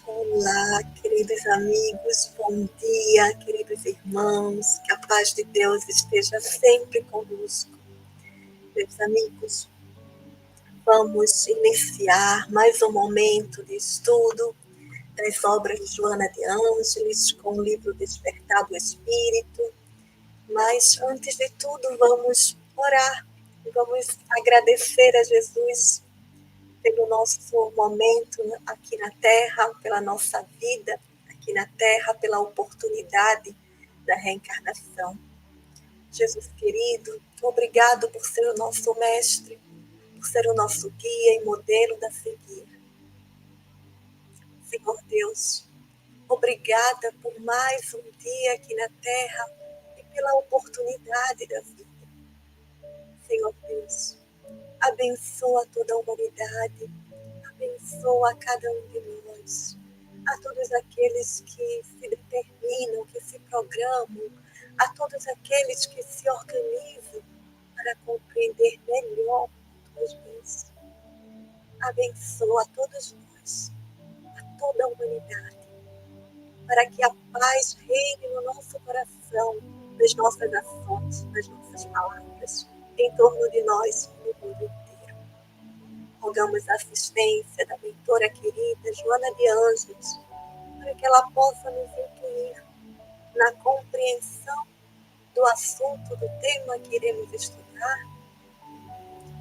Olá, queridos amigos, bom dia, queridos irmãos, que a paz de Deus esteja sempre conosco. Meus amigos, vamos iniciar mais um momento de estudo das obras de Joana de Ângeles, com o livro Despertar do Espírito. Mas, antes de tudo, vamos orar, vamos agradecer a Jesus pelo nosso momento aqui na Terra, pela nossa vida aqui na Terra, pela oportunidade da reencarnação. Jesus querido, obrigado por ser o nosso mestre, por ser o nosso guia e modelo da seguir. Senhor Deus, obrigada por mais um dia aqui na Terra e pela oportunidade da vida. Senhor Deus, abençoa toda a humanidade, abençoa cada um de nós, a todos aqueles que se determinam, que se programam, a todos aqueles que se organizam para compreender melhor tuas bênçãos. Abençoa a todos nós, a toda a humanidade, para que a paz reine no nosso coração, nas nossas ações, nas nossas palavras, em torno de nós, no mundo inteiro. Rogamos a assistência da mentora querida Joana de Ângeles, para que ela possa nos incluir na compreensão do assunto, do tema que iremos estudar,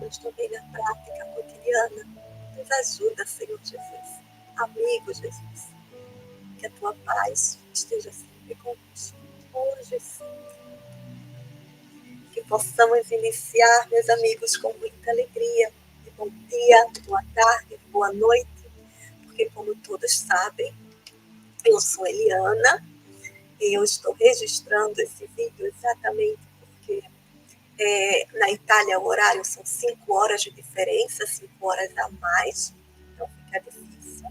mas também na prática cotidiana. Nos ajuda, Senhor Jesus. Amigo Jesus, que a tua paz esteja sempre conosco, hoje e sempre. Que possamos iniciar, meus amigos, com muita alegria. E bom dia, boa tarde, boa noite, porque como todos sabem, eu sou Eliana e eu estou registrando esse vídeo exatamente porque na Itália o horário são 5 horas de diferença, 5 horas a mais, então fica difícil.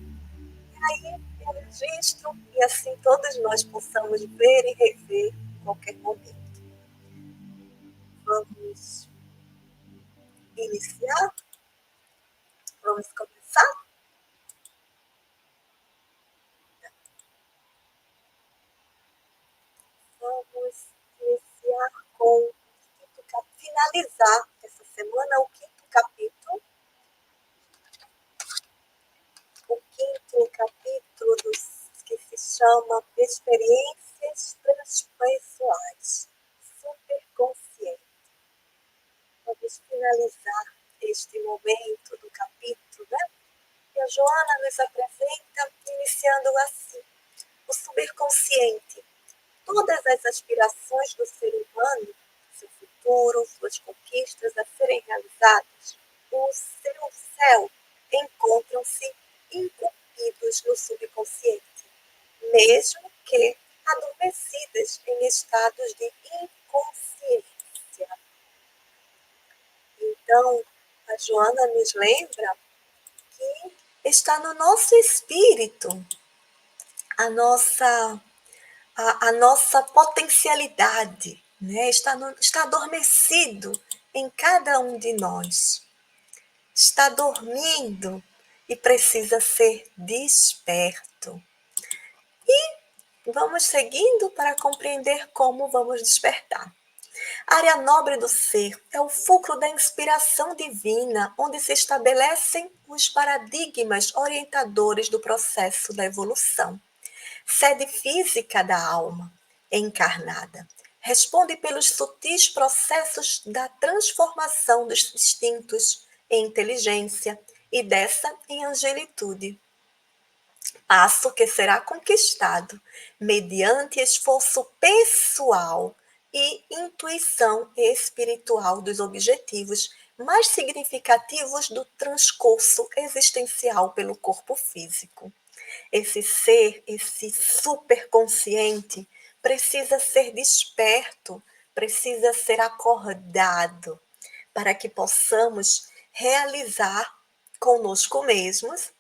E aí eu registro e assim todos nós possamos ver e rever em qualquer momento. Vamos iniciar? Vamos começar? Vamos iniciar com finalizar essa semana o quinto capítulo. O quinto capítulo que se chama Experiências Transpessoais, Superconsciente. Vamos finalizar este momento do capítulo, né? E a Joana nos apresenta, iniciando assim, o superconsciente. Todas as aspirações do ser humano, seu futuro, suas conquistas a serem realizadas, o seu céu, encontram-se incumbidos no subconsciente, mesmo que adormecidas em estados de inconsciência. Então, a Joana nos lembra que está no nosso espírito a nossa potencialidade, né? Está adormecido em cada um de nós. Está dormindo e precisa ser desperto. E vamos seguindo para compreender como vamos despertar. A área nobre do ser é o fulcro da inspiração divina, onde se estabelecem os paradigmas orientadores do processo da evolução. Sede física da alma, encarnada, responde pelos sutis processos da transformação dos instintos em inteligência e dessa em angelitude. Passo que será conquistado mediante esforço pessoal e intuição espiritual dos objetivos mais significativos do transcurso existencial pelo corpo físico. Esse ser, esse superconsciente, precisa ser desperto, precisa ser acordado, para que possamos realizar conosco mesmos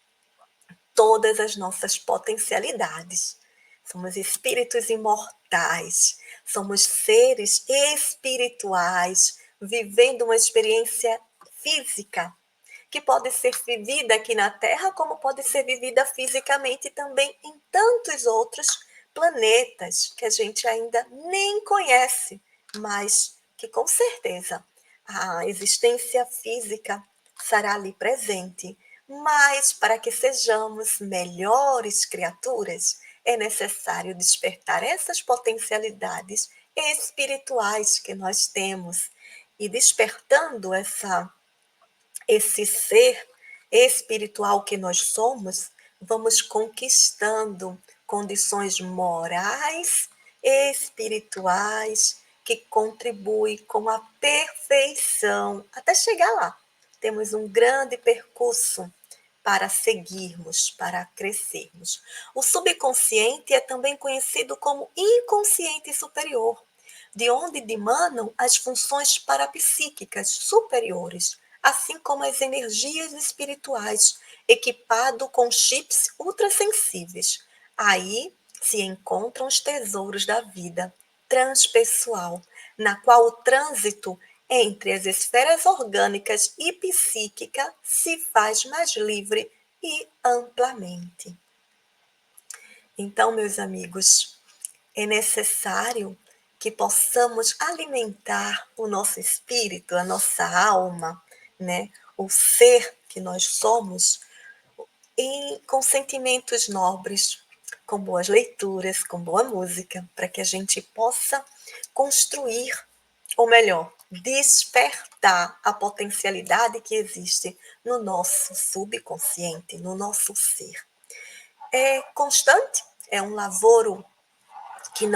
todas as nossas potencialidades. Somos espíritos imortais, somos seres espirituais, vivendo uma experiência física que pode ser vivida aqui na Terra, como pode ser vivida fisicamente também em tantos outros planetas que a gente ainda nem conhece, mas que com certeza a existência física estará ali presente. Mas para que sejamos melhores criaturas, é necessário despertar essas potencialidades espirituais que nós temos. E despertando esse ser espiritual que nós somos, vamos conquistando condições morais, espirituais, que contribuem com a perfeição até chegar lá. Temos um grande percurso para seguirmos, para crescermos. O subconsciente é também conhecido como inconsciente superior, de onde dimanam as funções parapsíquicas superiores, assim como as energias espirituais, equipado com chips ultrassensíveis. Aí se encontram os tesouros da vida transpessoal, na qual o trânsito entre as esferas orgânicas e psíquica se faz mais livre e amplamente. Então, meus amigos, é necessário que possamos alimentar o nosso espírito, a nossa alma, né? O ser que nós somos, com sentimentos nobres, com boas leituras, com boa música, para que a gente possa construir, ou melhor, despertar a potencialidade que existe no nosso subconsciente, no nosso ser. É constante, é um lavoro que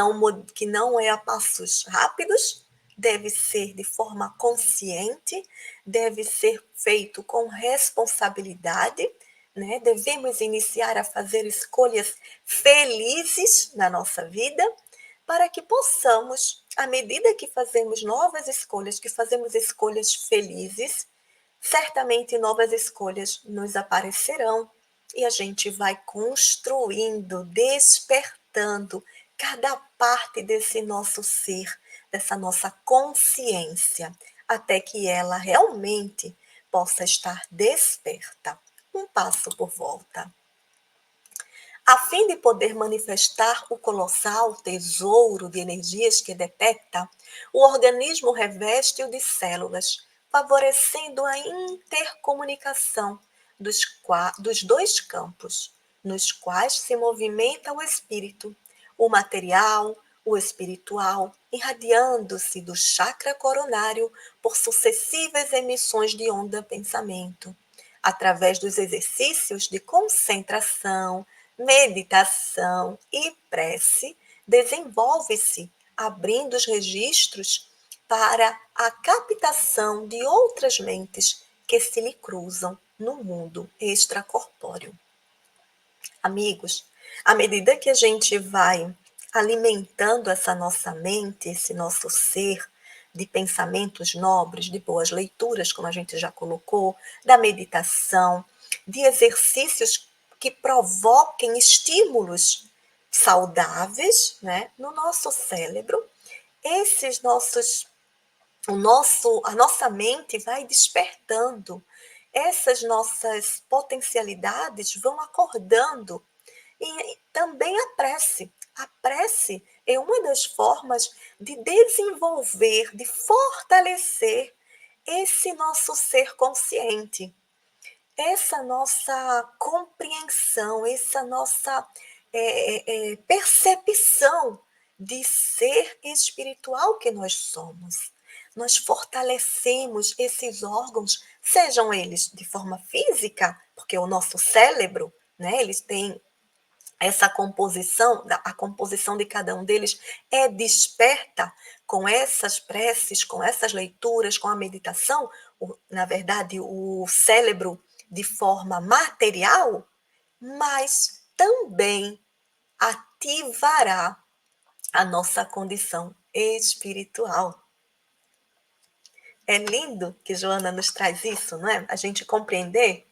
não é a passos rápidos, deve ser de forma consciente, deve ser feito com responsabilidade, né? Devemos iniciar a fazer escolhas felizes na nossa vida, para que possamos, à medida que fazemos novas escolhas, que fazemos escolhas felizes, certamente novas escolhas nos aparecerão e a gente vai construindo, despertando cada parte desse nosso ser, dessa nossa consciência, até que ela realmente possa estar desperta. Um passo por volta. A fim de poder manifestar o colossal tesouro de energias que detecta, o organismo reveste-o de células, favorecendo a intercomunicação dos dois campos, nos quais se movimenta o espírito, o material, o espiritual, irradiando-se do chakra coronário por sucessivas emissões de onda pensamento, através dos exercícios de concentração, meditação e prece, desenvolve-se abrindo os registros para a captação de outras mentes que se lhe cruzam no mundo extracorpóreo. Amigos, à medida que a gente vai alimentando essa nossa mente, esse nosso ser, de pensamentos nobres, de boas leituras, como a gente já colocou, da meditação, de exercícios que provoquem estímulos saudáveis, né, no nosso cérebro, esses nossos a nossa mente vai despertando, essas nossas potencialidades vão acordando. E também a prece. A prece é uma das formas de desenvolver, de fortalecer esse nosso ser consciente, essa nossa compreensão, essa nossa percepção de ser espiritual que nós somos. Nós fortalecemos esses órgãos, sejam eles de forma física, porque o nosso cérebro, né, eles têm essa composição, a composição de cada um deles é desperta com essas preces, com essas leituras, com a meditação, na verdade, o cérebro de forma material, mas também ativará a nossa condição espiritual. É lindo que Joana nos traz isso, não é? A gente compreender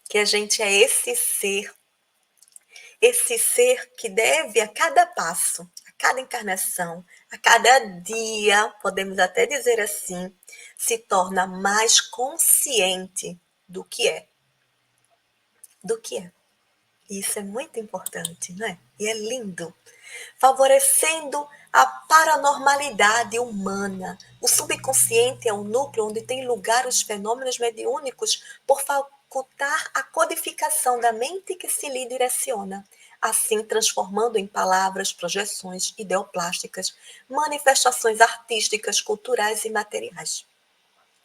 que a gente é esse ser que deve a cada encarnação, a cada dia, podemos até dizer assim, se torna mais consciente do que é. Do que é. E isso é muito importante, não é? E é lindo. Favorecendo a paranormalidade humana. O subconsciente é o núcleo onde tem lugar os fenômenos mediúnicos por facultar a codificação da mente que se lhe direciona, assim transformando em palavras, projeções ideoplásticas, manifestações artísticas, culturais e materiais.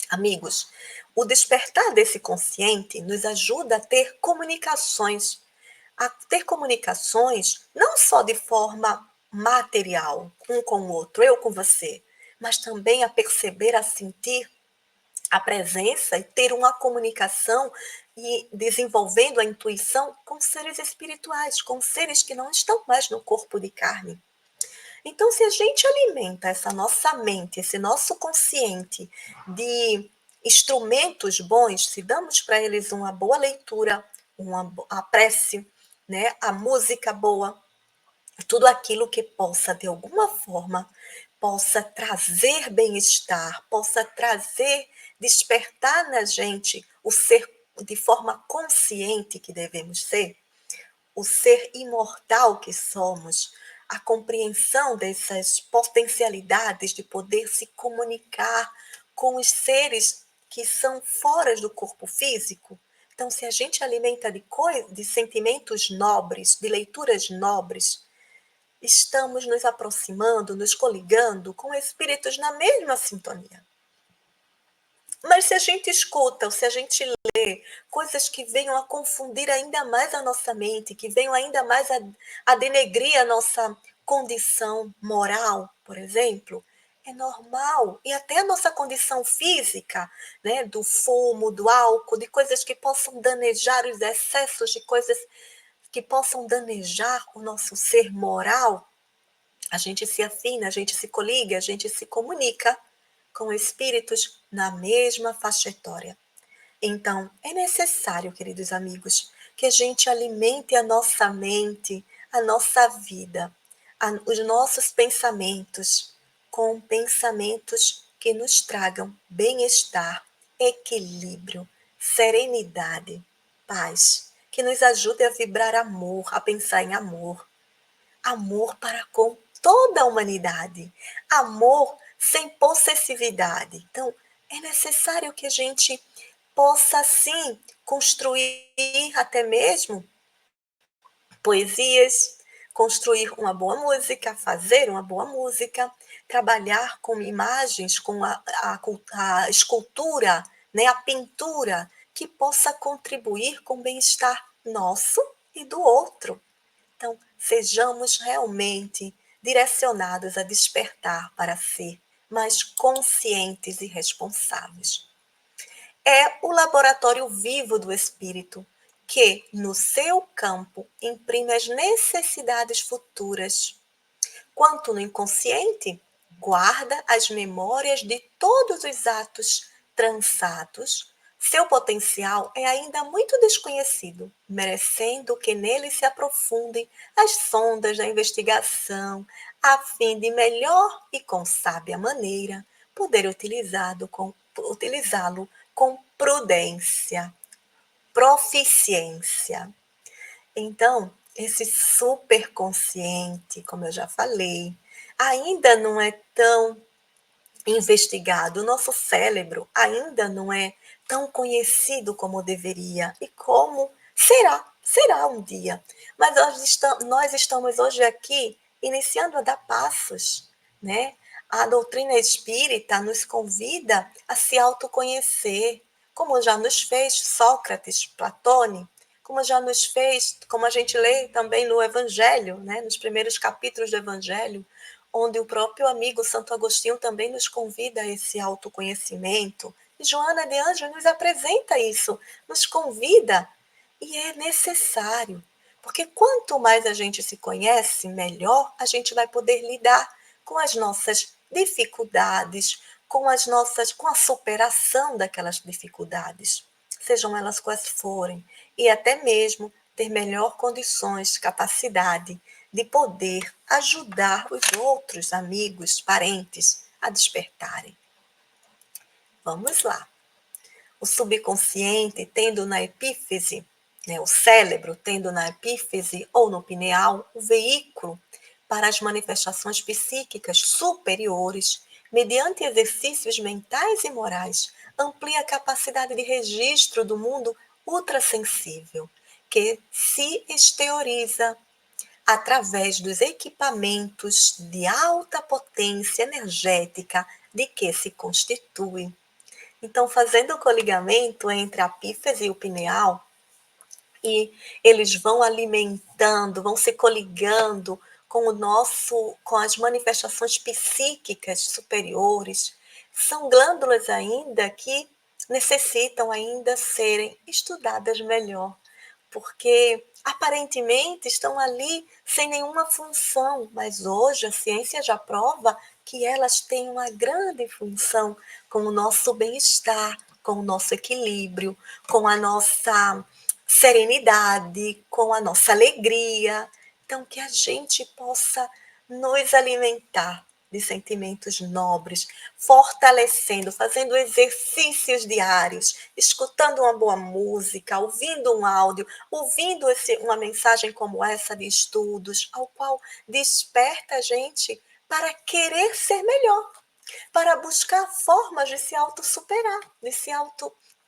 Amigos, o despertar desse consciente nos ajuda a ter comunicações não só de forma material, um com o outro, eu com você, mas também a perceber, a sentir a presença e ter uma comunicação e desenvolvendo a intuição com seres espirituais, com seres que não estão mais no corpo de carne. Então, se a gente alimenta essa nossa mente, esse nosso consciente de instrumentos bons, se damos para eles uma boa leitura, a prece, né, a música boa, tudo aquilo que possa, de alguma forma, possa trazer bem-estar, possa trazer, despertar na gente o ser de forma consciente que devemos ser, o ser imortal que somos, a compreensão dessas potencialidades de poder se comunicar com os seres que são fora do corpo físico. Então, se a gente alimenta de sentimentos nobres, de leituras nobres, estamos nos aproximando, nos coligando com espíritos na mesma sintonia. Mas se a gente escuta, ou se a gente lê coisas que venham a confundir ainda mais a nossa mente, que venham ainda mais a denegrir a nossa condição moral, por exemplo, é normal. E até a nossa condição física, né, do fumo, do álcool, de coisas que possam danejar os excessos de coisas que possam danejar o nosso ser moral, a gente se afina, a gente se coliga, a gente se comunica com espíritos na mesma faixa etária. Então, é necessário, queridos amigos, que a gente alimente a nossa mente, a nossa vida, os nossos pensamentos, com pensamentos que nos tragam bem-estar, equilíbrio, serenidade, paz, que nos ajude a vibrar amor, a pensar em amor, amor para com toda a humanidade, amor sem possessividade. Então, é necessário que a gente possa, sim, construir até mesmo poesias, construir uma boa música, fazer uma boa música, trabalhar com imagens, com a escultura, né, a pintura, que possa contribuir com o bem-estar nosso e do outro. Então, sejamos realmente direcionados a despertar para ser mais conscientes e responsáveis. É o laboratório vivo do espírito que, no seu campo, imprime as necessidades futuras. Quanto no inconsciente, guarda as memórias de todos os atos transados. Seu potencial é ainda muito desconhecido, merecendo que nele se aprofundem as sondas da investigação, a fim de melhor e com sábia maneira poder utilizá-lo com prudência, proficiência. Então, esse superconsciente, como eu já falei, ainda não é tão investigado. O nosso cérebro ainda não é tão conhecido como deveria e como será um dia. Mas nós estamos hoje aqui iniciando a dar passos, né? A doutrina espírita nos convida a se autoconhecer, como já nos fez Sócrates, Platone, como já nos fez, como a gente lê também no Evangelho, né? Nos primeiros capítulos do Evangelho, onde o próprio amigo Santo Agostinho também nos convida a esse autoconhecimento. E Joana de Ângeles nos apresenta isso, nos convida, e é necessário, porque quanto mais a gente se conhece, melhor a gente vai poder lidar com as nossas dificuldades, com a superação daquelas dificuldades, sejam elas quais forem, e até mesmo ter melhor condições, capacidade de poder ajudar os outros amigos, parentes a despertarem. Vamos lá. O subconsciente tendo na epífise, né, o cérebro tendo na epífise ou no pineal o veículo para as manifestações psíquicas superiores, mediante exercícios mentais e morais, amplia a capacidade de registro do mundo ultrassensível, que se exterioriza através dos equipamentos de alta potência energética de que se constitui. Então, fazendo o coligamento entre a epífise e o pineal, e eles vão alimentando, vão se coligando com as manifestações psíquicas superiores. São glândulas ainda que necessitam ainda serem estudadas melhor, porque aparentemente estão ali sem nenhuma função, mas hoje a ciência já prova que elas têm uma grande função com o nosso bem-estar, com o nosso equilíbrio, com a nossa serenidade, com a nossa alegria. Então, que a gente possa nos alimentar de sentimentos nobres, fortalecendo, fazendo exercícios diários, escutando uma boa música, ouvindo um áudio, ouvindo uma mensagem como essa de estudos, ao qual desperta a gente para querer ser melhor, para buscar formas de se auto-superar,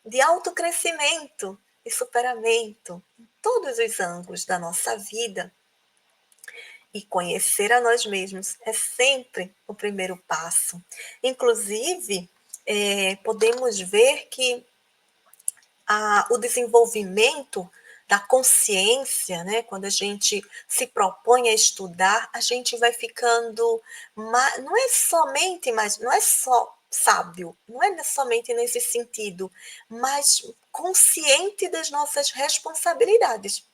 de autocrescimento e superamento em todos os ângulos da nossa vida. E conhecer a nós mesmos é sempre o primeiro passo. Inclusive, podemos ver que o desenvolvimento da consciência, né? Quando a gente se propõe a estudar, a gente vai ficando, não é somente, mas não é só sábio, não é somente nesse sentido, mas consciente das nossas responsabilidades,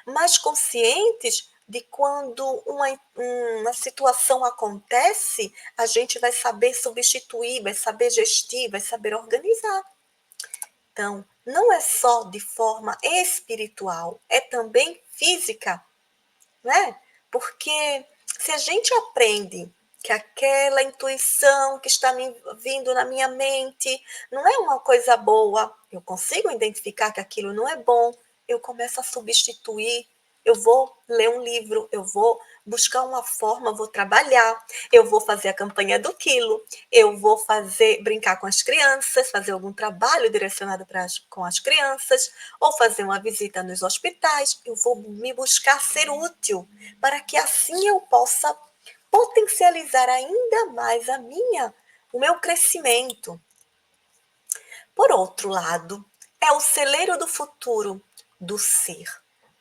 mais conscientes de quando uma situação acontece, a gente vai saber substituir, vai saber gestir, vai saber organizar. Então, não é só de forma espiritual, é também física, né? Porque se a gente aprende que aquela intuição que está vindo na minha mente não é uma coisa boa, eu consigo identificar que aquilo não é bom, eu começo a substituir, eu vou ler um livro, eu vou buscar uma forma, vou trabalhar, eu vou fazer a campanha do quilo, eu vou brincar com as crianças, fazer algum trabalho direcionado com as crianças, ou fazer uma visita nos hospitais, eu vou me buscar ser útil, para que assim eu possa potencializar ainda mais o meu crescimento. Por outro lado, é o celeiro do futuro do ser,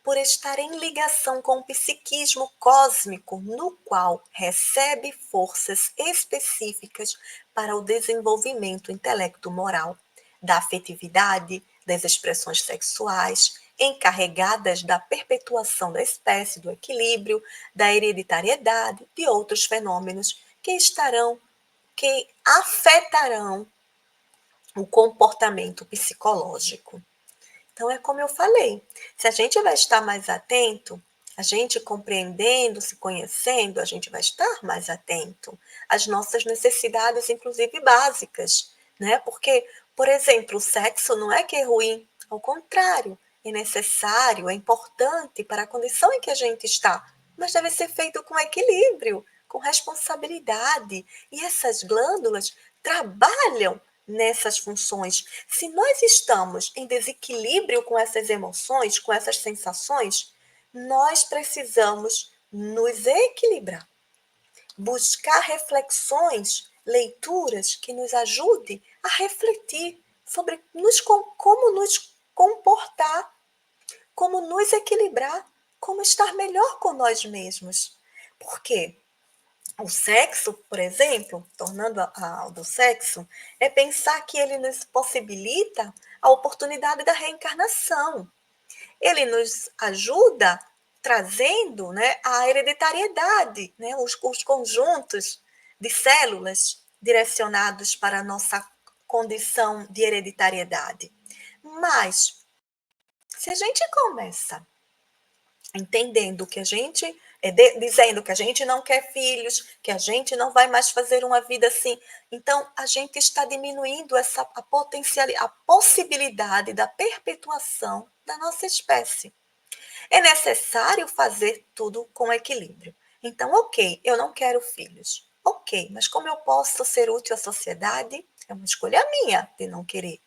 por estar em ligação com o psiquismo cósmico, no qual recebe forças específicas para o desenvolvimento intelecto-moral, da afetividade, das expressões sexuais, encarregadas da perpetuação da espécie, do equilíbrio, da hereditariedade, de outros fenômenos que afetarão o comportamento psicológico. Então, é como eu falei, se a gente vai estar mais atento, a gente compreendendo, se conhecendo, a gente vai estar mais atento às nossas necessidades, inclusive básicas, né? Porque, por exemplo, o sexo não é que é ruim, ao contrário, é necessário, é importante para a condição em que a gente está, mas deve ser feito com equilíbrio, com responsabilidade. E essas glândulas trabalham nessas funções. Se nós estamos em desequilíbrio com essas emoções, com essas sensações, nós precisamos nos equilibrar, buscar reflexões, leituras que nos ajudem a refletir sobre como nos comportar, como nos equilibrar, como estar melhor com nós mesmos. Por quê? O sexo, por exemplo, tornando ao do sexo, é pensar que ele nos possibilita a oportunidade da reencarnação. Ele nos ajuda trazendo, né, a hereditariedade, né, os conjuntos de células direcionados para a nossa condição de hereditariedade. Mas, se a gente começa entendendo que a gente dizendo que a gente não quer filhos, que a gente não vai mais fazer uma vida assim. Então, a gente está diminuindo a possibilidade da perpetuação da nossa espécie. É necessário fazer tudo com equilíbrio. Então, ok, eu não quero filhos. Ok, mas como eu posso ser útil à sociedade? É uma escolha minha de não querer.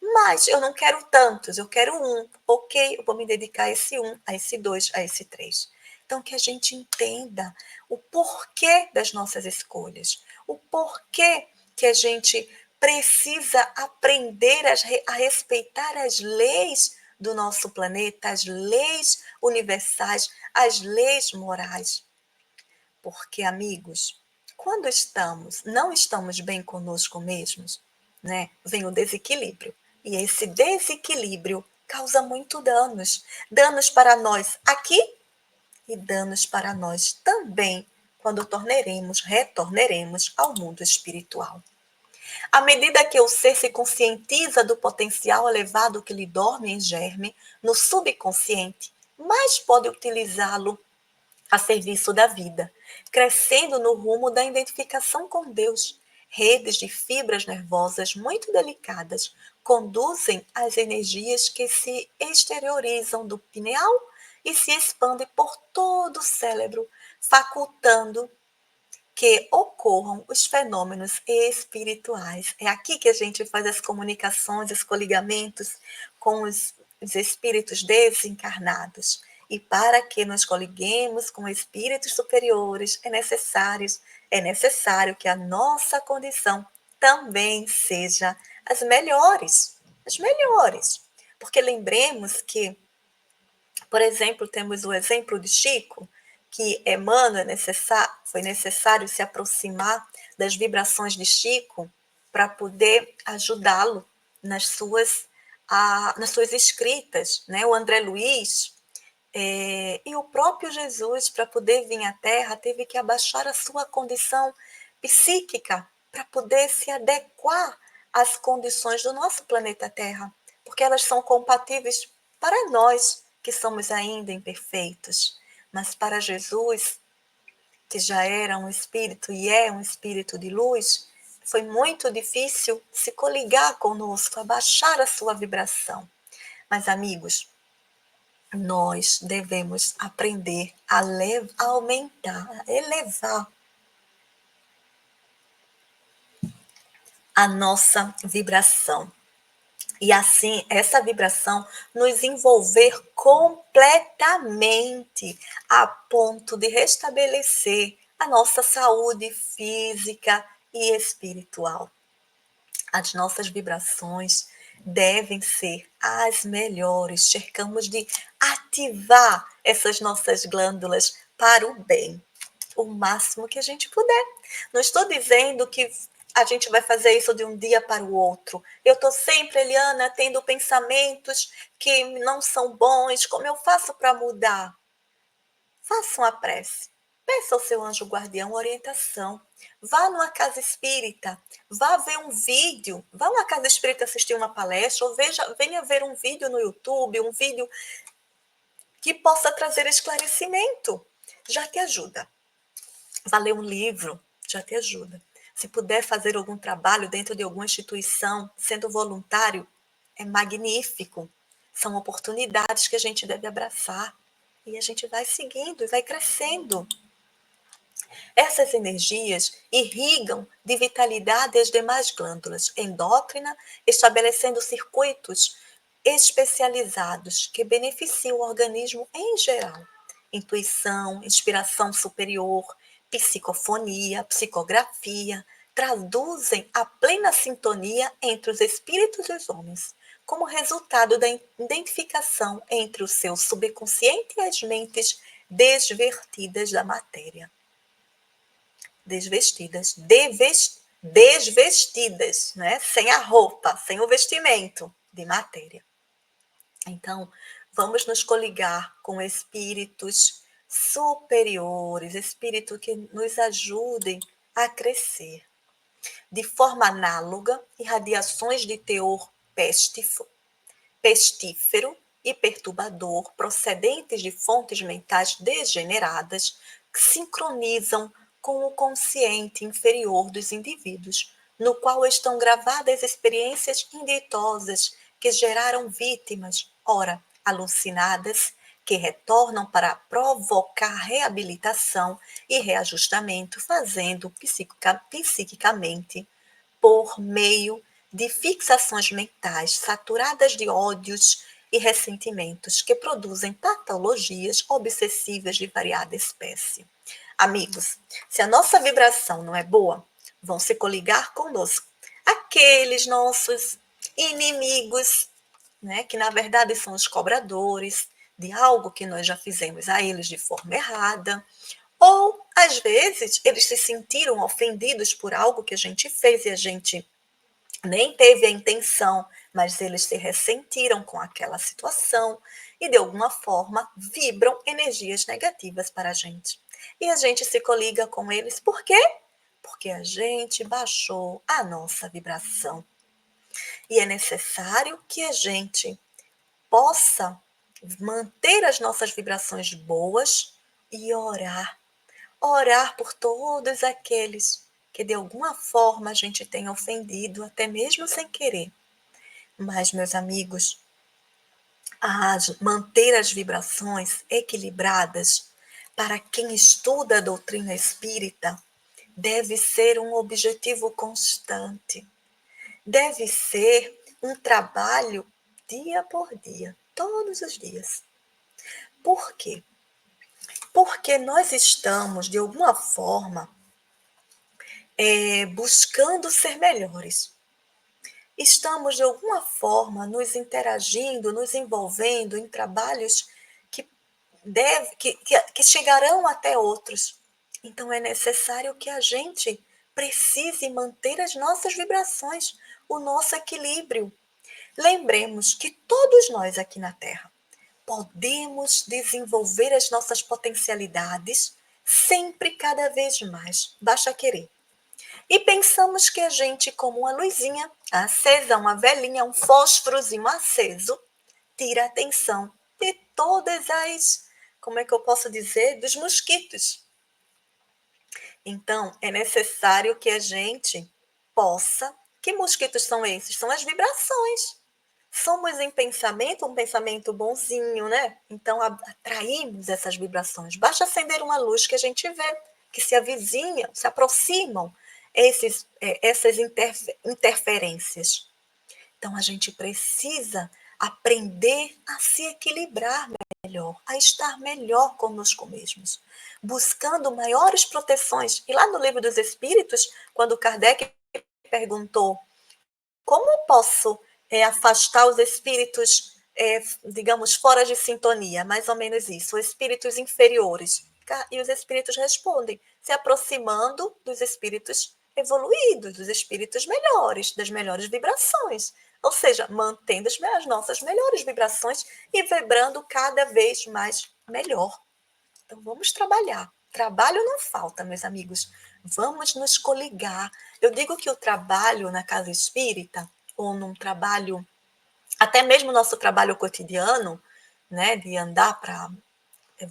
Mas eu não quero tantos, eu quero um. Ok, eu vou me dedicar a esse um, a esse dois, a esse três. Então, que a gente entenda o porquê das nossas escolhas, o porquê que a gente precisa aprender a respeitar as leis do nosso planeta, as leis universais, as leis morais. Porque, amigos, quando não estamos bem conosco mesmos, né, vem o desequilíbrio. E esse desequilíbrio causa muito danos. Danos para nós aqui e danos para nós também quando retornaremos ao mundo espiritual. À medida que o ser se conscientiza do potencial elevado que lhe dorme em germe no subconsciente, mais pode utilizá-lo a serviço da vida, crescendo no rumo da identificação com Deus. Redes de fibras nervosas muito delicadas conduzem as energias que se exteriorizam do pineal e se expandem por todo o cérebro, facultando que ocorram os fenômenos espirituais. É aqui que a gente faz as comunicações, os coligamentos com os espíritos desencarnados. E para que nos coliguemos com espíritos superiores, é necessário que a nossa condição também seja as melhores, as melhores. Porque lembremos que, por exemplo, temos o exemplo de Chico, que Emmanuel foi necessário se aproximar das vibrações de Chico para poder ajudá-lo nas suas escritas, né? O André Luiz e o próprio Jesus, para poder vir à Terra, teve que abaixar a sua condição psíquica para poder se adequar às condições do nosso planeta Terra, porque elas são compatíveis para nós, que somos ainda imperfeitos. Mas para Jesus, que já era um espírito e é um espírito de luz, foi muito difícil se coligar conosco, abaixar a sua vibração. Mas, amigos, nós devemos aprender a aumentar, a elevar a nossa vibração. E assim, essa vibração nos envolver completamente a ponto de restabelecer a nossa saúde física e espiritual. As nossas vibrações devem ser as melhores. Cercamos de ativar essas nossas glândulas para o bem, o máximo que a gente puder. Não estou dizendo que a gente vai fazer isso de um dia para o outro. Eu estou sempre, Eliana, tendo pensamentos que não são bons. Como eu faço para mudar? Faça uma prece. Peça ao seu anjo guardião orientação. Vá numa casa espírita. Vá ver um vídeo. Vá numa casa espírita assistir uma palestra. Ou venha ver um vídeo no YouTube, um vídeo que possa trazer esclarecimento. Já te ajuda. Vá ler um livro. Já te ajuda. Se puder fazer algum trabalho dentro de alguma instituição, sendo voluntário, é magnífico. São oportunidades que a gente deve abraçar. E a gente vai seguindo e vai crescendo. Essas energias irrigam de vitalidade as demais glândulas endócrina, estabelecendo circuitos especializados que beneficiam o organismo em geral. Intuição, inspiração superior, psicofonia, psicografia, traduzem a plena sintonia entre os espíritos e os homens, como resultado da identificação entre o seu subconsciente e as mentes desvertidas da matéria. Desvestidas, né? Sem a roupa, sem o vestimento de matéria. Então, vamos nos coligar com espíritos superiores, espíritos que nos ajudem a crescer. De forma análoga, irradiações de teor pestífero e perturbador procedentes de fontes mentais degeneradas que sincronizam com o consciente inferior dos indivíduos, no qual estão gravadas experiências indietosas que geraram vítimas, ora alucinadas, que retornam para provocar reabilitação e reajustamento, fazendo psiquicamente por meio de fixações mentais saturadas de ódios e ressentimentos que produzem patologias obsessivas de variada espécie. Amigos, se a nossa vibração não é boa, vão se coligar conosco aqueles nossos inimigos, né, que na verdade são os cobradores de algo que nós já fizemos a eles de forma errada, ou às vezes eles se sentiram ofendidos por algo que a gente fez e a gente nem teve a intenção, mas eles se ressentiram com aquela situação e, de alguma forma, vibram energias negativas para a gente. E a gente se coliga com eles, por quê? Porque a gente baixou a nossa vibração. E é necessário que a gente possa manter as nossas vibrações boas e orar. Orar por todos aqueles que de alguma forma a gente tem ofendido, até mesmo sem querer. Mas, meus amigos, manter as vibrações equilibradas para quem estuda a doutrina espírita deve ser um objetivo constante. Deve ser um trabalho dia por dia, todos os dias. Por quê? Porque nós estamos, de alguma forma, buscando ser melhores. Estamos, de alguma forma, nos interagindo, nos envolvendo em trabalhos que chegarão até outros. Então, é necessário que a gente precise manter as nossas vibrações, o nosso equilíbrio. Lembremos que todos nós aqui na Terra podemos desenvolver as nossas potencialidades sempre cada vez mais. Basta querer. E pensamos que a gente, como uma luzinha acesa, uma velinha, um fósforozinho aceso, tira a atenção de todas as, como é que eu posso dizer, dos mosquitos. Então, é necessário que a gente possa. Que mosquitos são esses? São as vibrações. Somos em pensamento, um pensamento bonzinho, né? Então, atraímos essas vibrações. Basta acender uma luz que a gente vê, que se avizinham, se aproximam essas interferências. Então, a gente precisa aprender a se equilibrar melhor, a estar melhor conosco mesmos, buscando maiores proteções. E lá no Livro dos Espíritos, quando Kardec perguntou como posso afastar os espíritos, digamos, fora de sintonia, mais ou menos isso, os espíritos inferiores. E os espíritos respondem, se aproximando dos espíritos evoluídos, dos espíritos melhores, das melhores vibrações. Ou seja, mantendo as nossas melhores vibrações e vibrando cada vez mais melhor. Então, vamos trabalhar. Trabalho não falta, meus amigos. Vamos nos coligar. Eu digo que o trabalho na casa espírita, ou num trabalho, até mesmo nosso trabalho cotidiano, né, de andar para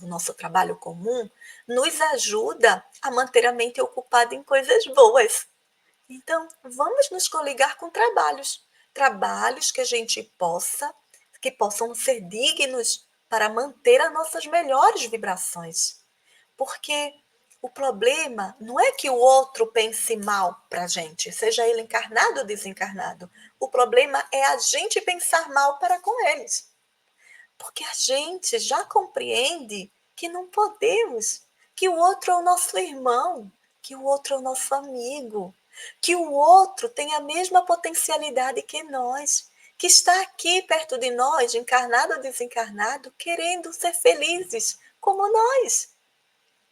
o nosso trabalho comum, nos ajuda a manter a mente ocupada em coisas boas. Então, vamos nos coligar com trabalhos. Trabalhos que a gente que possam ser dignos para manter as nossas melhores vibrações. Porque o problema não é que o outro pense mal para a gente, seja ele encarnado ou desencarnado. O problema é a gente pensar mal para com eles. Porque a gente já compreende que não podemos, que o outro é o nosso irmão, que o outro é o nosso amigo, que o outro tem a mesma potencialidade que nós, que está aqui perto de nós, encarnado ou desencarnado, querendo ser felizes como nós.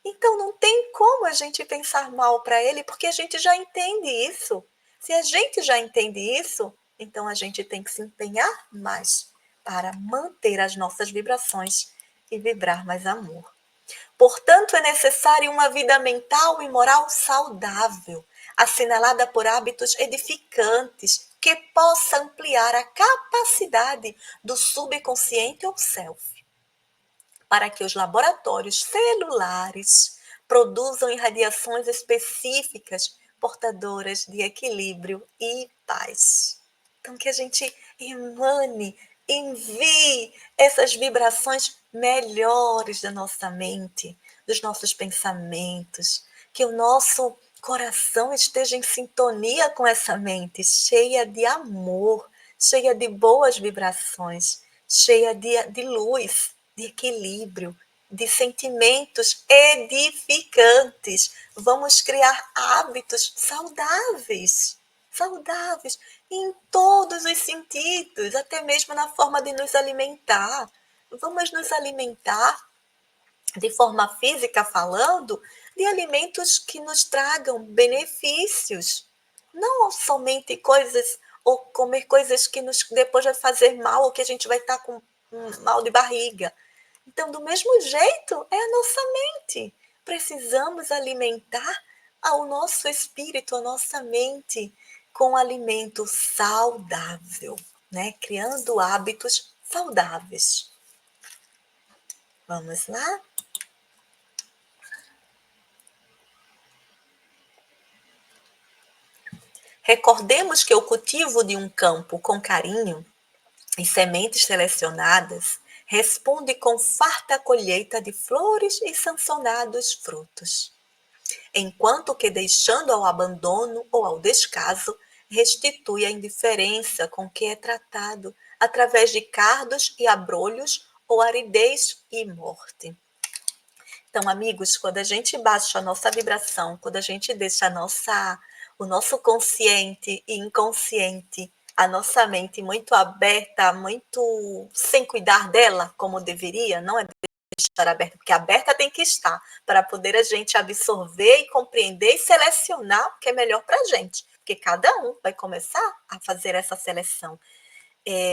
Então não tem como a gente pensar mal para ele, porque a gente já entende isso. Se a gente já entende isso, então a gente tem que se empenhar mais para manter as nossas vibrações e vibrar mais amor. Portanto, é necessário uma vida mental e moral saudável, assinalada por hábitos edificantes que possa ampliar a capacidade do subconsciente ou self, para que os laboratórios celulares produzam irradiações específicas portadoras de equilíbrio e paz. Então, que a gente emane, envie essas vibrações melhores da nossa mente, dos nossos pensamentos, que o nosso coração esteja em sintonia com essa mente, cheia de amor, cheia de boas vibrações, cheia de luz, de equilíbrio, de sentimentos edificantes. Vamos criar hábitos saudáveis, saudáveis em todos os sentidos, até mesmo na forma de nos alimentar. Vamos nos alimentar de forma física falando, de alimentos que nos tragam benefícios, não somente coisas ou comer coisas que nos depois vai fazer mal ou que a gente vai estar com um mal de barriga. Então, do mesmo jeito, é a nossa mente. Precisamos alimentar ao nosso espírito, a nossa mente, com alimento saudável, né? Criando hábitos saudáveis. Vamos lá? Recordemos que o cultivo de um campo com carinho e sementes selecionadas responde com farta colheita de flores e sancionados frutos, enquanto que deixando ao abandono ou ao descaso, restitui a indiferença com que é tratado através de cardos e abrolhos ou aridez e morte. Então, amigos, quando a gente baixa a nossa vibração, quando a gente deixa o nosso consciente e inconsciente, a nossa mente muito aberta, muito sem cuidar dela como deveria, não é deixar aberta, porque aberta tem que estar para poder a gente absorver e compreender e selecionar o que é melhor para a gente, porque cada um vai começar a fazer essa seleção.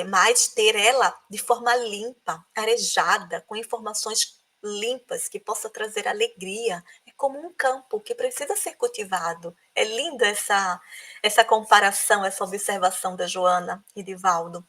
Mas ter ela de forma limpa, arejada, com informações limpas, que possa trazer alegria. É como um campo que precisa ser cultivado. É linda essa comparação, essa observação da Joana e de Valdo,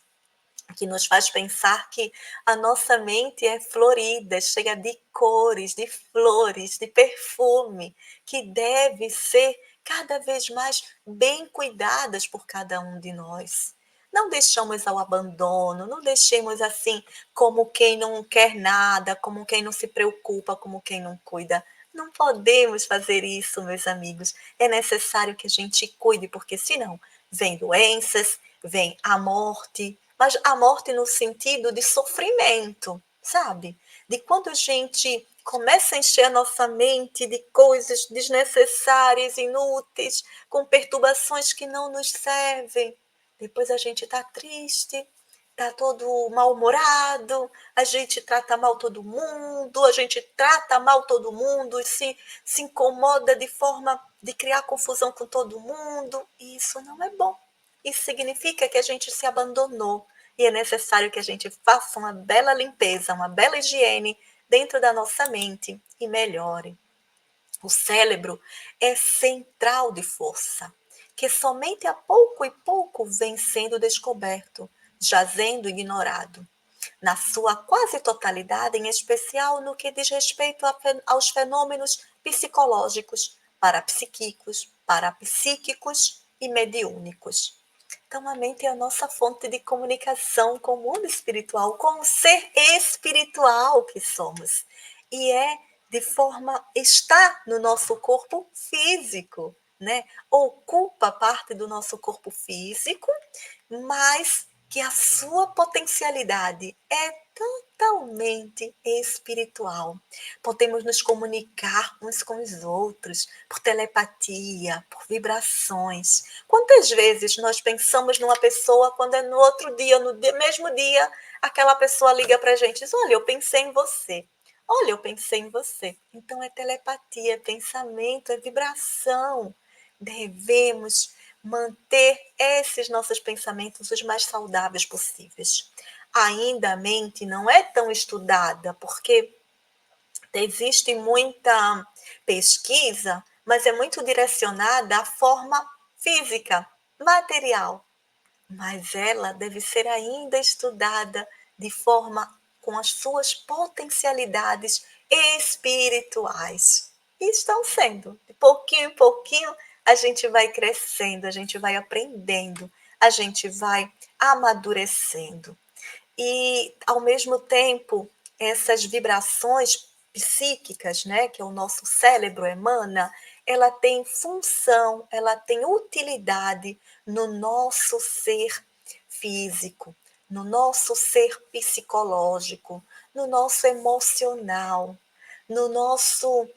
que nos faz pensar que a nossa mente é florida, cheia de cores, de flores, de perfume, que deve ser cada vez mais bem cuidadas por cada um de nós. Não deixamos ao abandono, não deixemos assim como quem não quer nada, como quem não se preocupa, como quem não cuida. Não podemos fazer isso, meus amigos. É necessário que a gente cuide, porque senão vem doenças, vem a morte, mas a morte no sentido de sofrimento, sabe? De quando a gente começa a encher a nossa mente de coisas desnecessárias, inúteis, com perturbações que não nos servem. Depois a gente está triste, está todo mal-humorado, a gente trata mal todo mundo, a gente trata mal todo mundo e se incomoda de forma de criar confusão com todo mundo. E isso não é bom. Isso significa que a gente se abandonou e é necessário que a gente faça uma bela limpeza, uma bela higiene dentro da nossa mente e melhore. O cérebro é central de força, que somente a pouco e pouco vem sendo descoberto, jazendo ignorado. Na sua quase totalidade, em especial no que diz respeito aos fenômenos psicológicos, parapsíquicos, parapsíquicos e mediúnicos. Então, a mente é a nossa fonte de comunicação com o mundo espiritual, com o ser espiritual que somos. E é de forma, está no nosso corpo físico, né? Ocupa parte do nosso corpo físico, mas que a sua potencialidade é totalmente espiritual. Podemos nos comunicar uns com os outros por telepatia, por vibrações. Quantas vezes nós pensamos numa pessoa quando é no outro dia, mesmo dia, aquela pessoa liga para a gente e diz: olha, eu pensei em você. Olha, eu pensei em você. Então é telepatia, é pensamento, é vibração. Devemos manter esses nossos pensamentos os mais saudáveis possíveis. Ainda a mente não é tão estudada, porque existe muita pesquisa, mas é muito direcionada à forma física, material. mas ela deve ser ainda estudada de forma com as suas potencialidades espirituais. E estão sendo. De pouquinho em pouquinho, a gente vai crescendo, a gente vai aprendendo, a gente vai amadurecendo. E, ao mesmo tempo, essas vibrações psíquicas, né, que o nosso cérebro emana, ela tem função, ela tem utilidade no nosso ser físico, no nosso ser psicológico, no nosso emocional, no nosso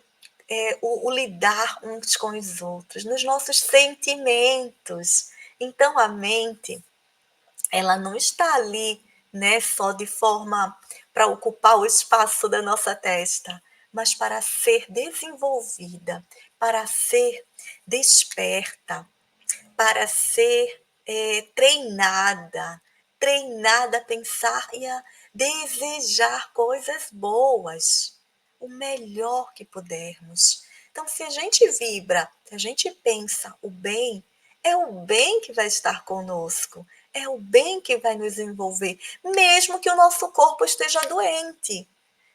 o lidar uns com os outros, nos nossos sentimentos. Então, a mente, ela não está ali, né, só de forma para ocupar o espaço da nossa testa, mas para ser desenvolvida, para ser desperta, para ser treinada, treinada a pensar e a desejar coisas boas, o melhor que pudermos. Então, se a gente vibra, se a gente pensa o bem, é o bem que vai estar conosco, é o bem que vai nos envolver, mesmo que o nosso corpo esteja doente.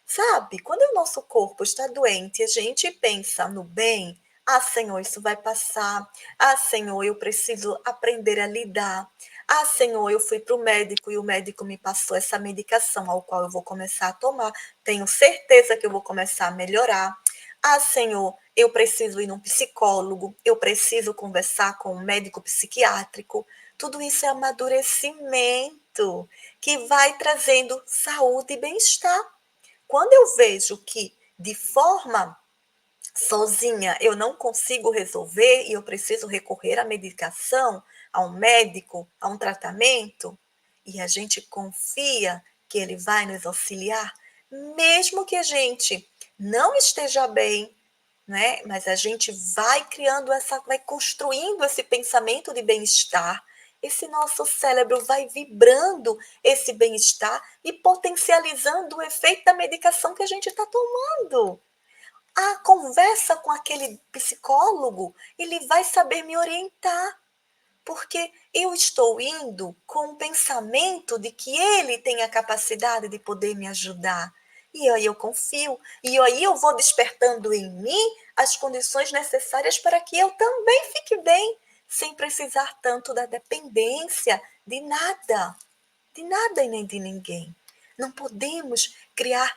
Sabe, quando o nosso corpo está doente, a gente pensa no bem, ah, Senhor, isso vai passar. Ah, Senhor, eu preciso aprender a lidar. Ah, Senhor, eu fui para o médico e o médico me passou essa medicação, ao qual eu vou começar a tomar. Tenho certeza que eu vou começar a melhorar. Ah, Senhor, eu preciso ir num psicólogo, eu preciso conversar com um médico psiquiátrico. Tudo isso é amadurecimento que vai trazendo saúde e bem-estar. Quando eu vejo que de forma sozinha eu não consigo resolver e eu preciso recorrer à medicação, a um médico, a um tratamento, e a gente confia que ele vai nos auxiliar, mesmo que a gente não esteja bem, né? Mas a gente vai criando vai construindo esse pensamento de bem-estar. Esse nosso cérebro vai vibrando esse bem-estar e potencializando o efeito da medicação que a gente está tomando. A conversa com aquele psicólogo, ele vai saber me orientar, porque eu estou indo com o pensamento de que ele tem a capacidade de poder me ajudar. E aí eu confio, e aí eu vou despertando em mim as condições necessárias para que eu também fique bem, sem precisar tanto da dependência de nada e nem de ninguém. Não podemos criar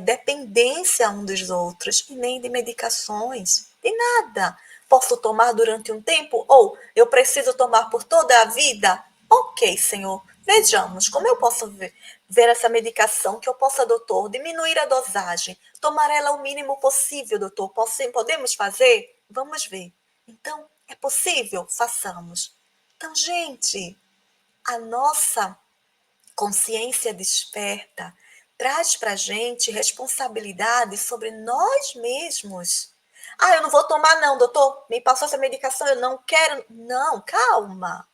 dependência um dos outros e nem de medicações, de nada. Posso tomar durante um tempo ou eu preciso tomar por toda a vida? Ok, Senhor, vejamos como eu posso ver essa medicação que eu possa, doutor, diminuir a dosagem, tomar ela o mínimo possível, doutor. Podemos fazer? Vamos ver. Então, é possível? Façamos. Então, gente, a nossa consciência desperta traz para a gente responsabilidade sobre nós mesmos. Ah, eu não vou tomar não, doutor. Me passou essa medicação, eu não quero. Não, calma.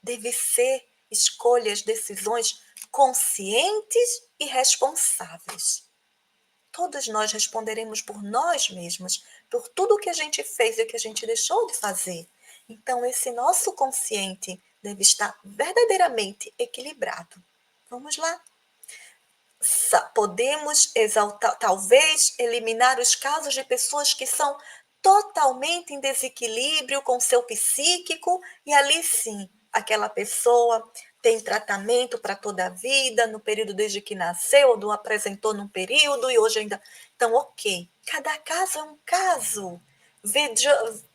Deve ser escolhas, decisões conscientes e responsáveis. Todos nós responderemos por nós mesmos, por tudo o que a gente fez e o que a gente deixou de fazer. Então, esse nosso consciente deve estar verdadeiramente equilibrado. Vamos lá. Podemos exaltar, talvez eliminar os casos de pessoas que são totalmente em desequilíbrio com seu psíquico, e ali sim, aquela pessoa tem tratamento para toda a vida, no período desde que nasceu, ou não apresentou num período, e hoje ainda. Então, ok, cada caso é um caso.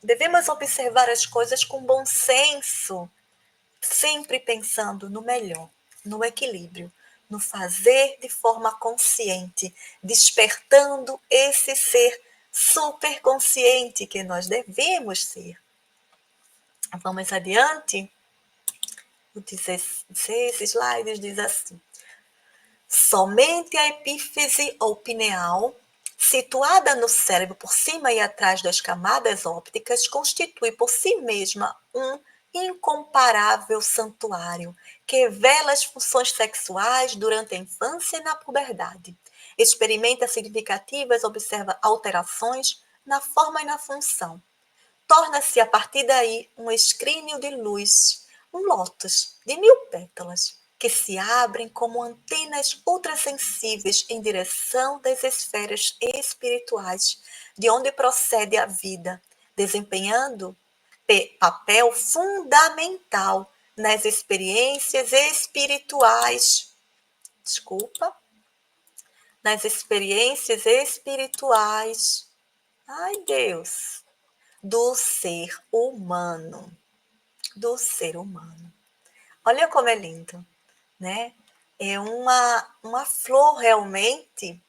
Devemos observar as coisas com bom senso, sempre pensando no melhor, no equilíbrio, no fazer de forma consciente, despertando esse ser superconsciente que nós devemos ser. Vamos adiante? O 16 slides diz assim: somente a epífise ou pineal, situada no cérebro por cima e atrás das camadas ópticas, constitui por si mesma um incomparável santuário que vela as funções sexuais durante a infância e na puberdade. Experimenta significativas, observa alterações na forma e na função. Torna-se a partir daí um escrínio de luz, um lótus de 1000 pétalas, que se abrem como antenas ultrassensíveis em direção das esferas espirituais, de onde procede a vida, desempenhando papel fundamental nas experiências espirituais. Desculpa. Nas experiências espirituais. Ai, Deus. Do ser humano. Do ser humano. Olha como é lindo, né? É uma flor realmente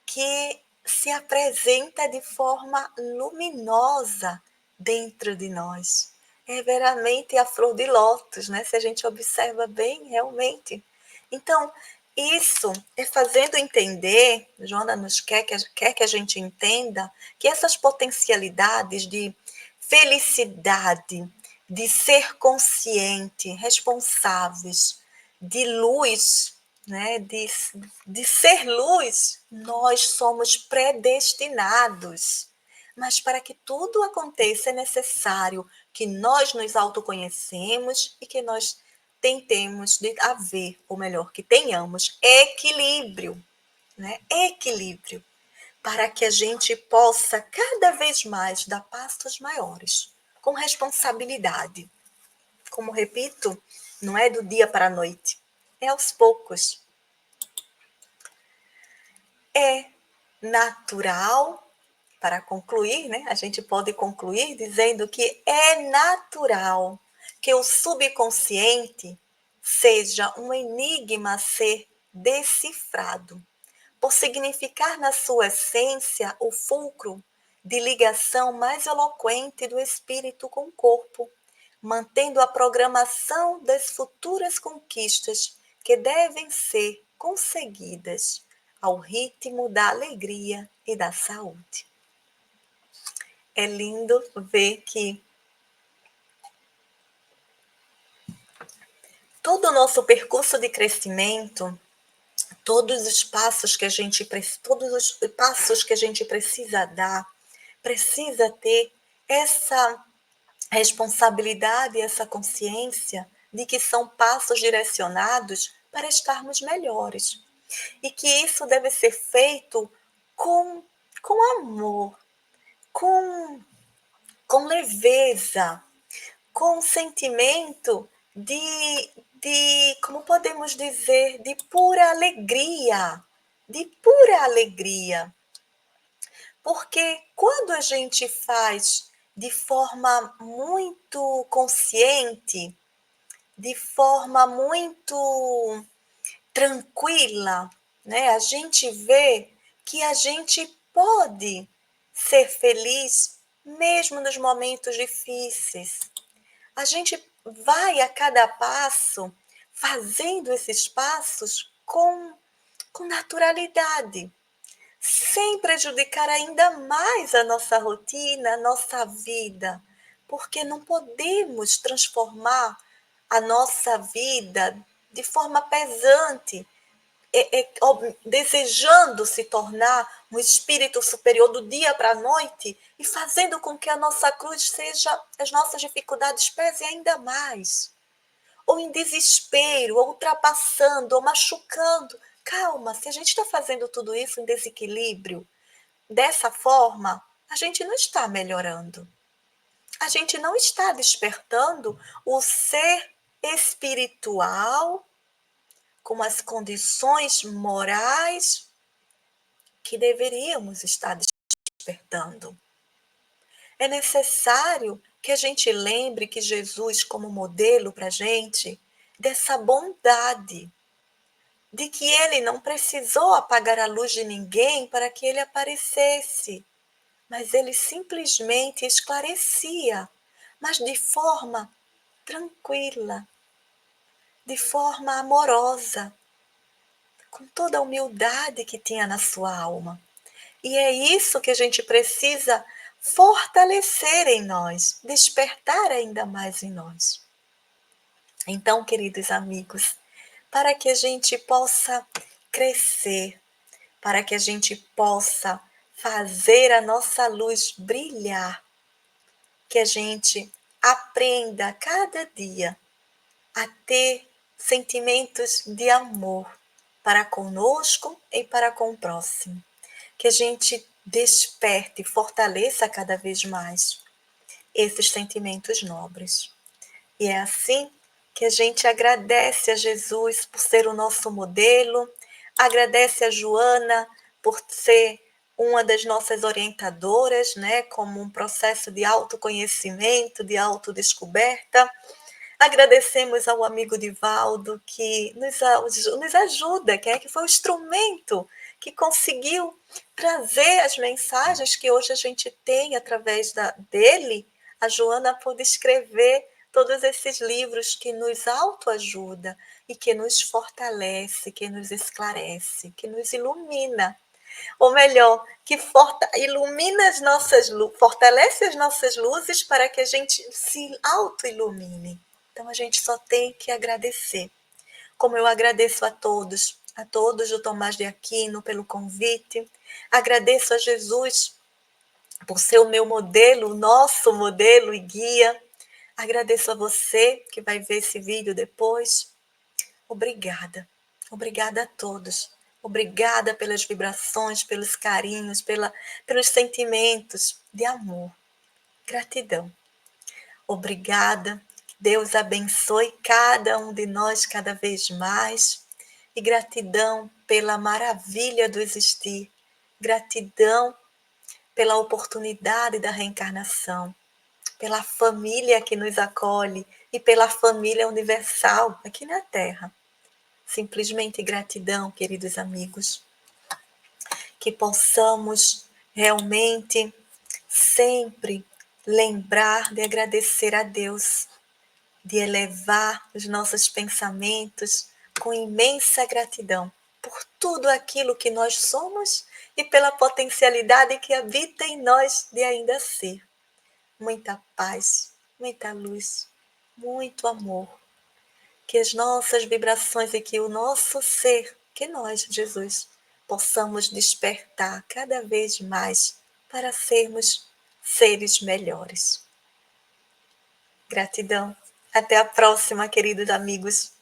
que se apresenta de forma luminosa dentro de nós. É veramente a flor de lótus, né? Se a gente observa bem, realmente. Então, isso é fazendo entender, Joana nos quer que a gente entenda que essas potencialidades de felicidade, de ser consciente, responsáveis, de luz, né, de ser luz, nós somos predestinados. Mas para que tudo aconteça é necessário que nós nos autoconhecemos e que nós tentemos de haver, ou melhor, que tenhamos equilíbrio, né? Equilíbrio, para que a gente possa cada vez mais dar passos maiores, com responsabilidade. Como repito, não é do dia para a noite, é aos poucos. É natural, para concluir, né? A gente pode concluir dizendo que é natural que o subconsciente seja um enigma a ser decifrado, por significar na sua essência o fulcro de ligação mais eloquente do espírito com o corpo, mantendo a programação das futuras conquistas que devem ser conseguidas ao ritmo da alegria e da saúde. É lindo ver que todo o nosso percurso de crescimento, todos os passos que a gente precisa dar, precisa ter essa responsabilidade, essa consciência de que são passos direcionados para estarmos melhores. E que isso deve ser feito com, com amor, com, com leveza, com sentimento como podemos dizer, de pura alegria. Porque quando a gente faz de forma muito consciente, de forma muito tranquila, né? A gente vê que a gente pode ser feliz mesmo nos momentos difíceis. A gente vai a cada passo fazendo esses passos com naturalidade, sem prejudicar ainda mais a nossa rotina, a nossa vida, porque não podemos transformar a nossa vida de forma pesante, desejando se tornar um espírito superior do dia para a noite e fazendo com que a nossa cruz seja, as nossas dificuldades pesem ainda mais. Ou em desespero, ou ultrapassando, ou machucando. Calma, se a gente está fazendo tudo isso em desequilíbrio, dessa forma, a gente não está melhorando. A gente não está despertando o ser espiritual com as condições morais que deveríamos estar despertando. É necessário que a gente lembre que Jesus, como modelo para a gente, dessa bondade, de que ele não precisou apagar a luz de ninguém para que ele aparecesse, mas ele simplesmente esclarecia, mas de forma tranquila, de forma amorosa, com toda a humildade que tinha na sua alma. E é isso que a gente precisa fortalecer em nós, despertar ainda mais em nós. Então, queridos amigos, para que a gente possa crescer, para que a gente possa fazer a nossa luz brilhar, que a gente aprenda a cada dia a ter sentimentos de amor para conosco e para com o próximo. Que a gente desperte e fortaleça cada vez mais esses sentimentos nobres. E é assim que a gente agradece a Jesus por ser o nosso modelo, agradece a Joana por ser uma das nossas orientadoras, né, como um processo de autoconhecimento, de autodescoberta. Agradecemos ao amigo Divaldo que nos ajuda, que foi o instrumento que conseguiu trazer as mensagens que hoje a gente tem através dele. A Joana pôde escrever todos esses livros que nos autoajuda e que nos fortalece, que nos esclarece, que nos ilumina. Ou melhor, que ilumina as nossas fortalece as nossas luzes para que a gente se auto-ilumine. Então a gente só tem que agradecer. Como eu agradeço a todos do Tomás de Aquino pelo convite. Agradeço a Jesus por ser o meu modelo, o nosso modelo e guia. Agradeço a você que vai ver esse vídeo depois. Obrigada. Obrigada a todos. Obrigada pelas vibrações, pelos carinhos, pelos sentimentos de amor. Gratidão. Obrigada. Deus abençoe cada um de nós cada vez mais. E gratidão pela maravilha do existir. Gratidão pela oportunidade da reencarnação, pela família que nos acolhe e pela família universal aqui na Terra. Simplesmente gratidão, queridos amigos. Que possamos realmente sempre lembrar de agradecer a Deus, de elevar os nossos pensamentos com imensa gratidão por tudo aquilo que nós somos e pela potencialidade que habita em nós de ainda ser. Muita paz, muita luz, muito amor. Que as nossas vibrações e que o nosso ser, que nós, Jesus, possamos despertar cada vez mais para sermos seres melhores. Gratidão. Até a próxima, queridos amigos.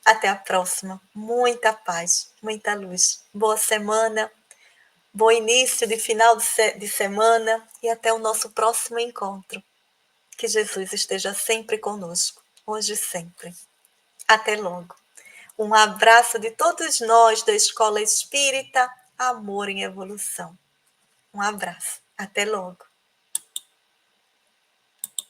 Até a próxima. Muita paz, muita luz. Boa semana, bom início de final de semana e até o nosso próximo encontro. Que Jesus esteja sempre conosco, hoje e sempre. Até logo. Um abraço de todos nós da Escola Espírita Amor em Evolução. Um abraço. Até logo.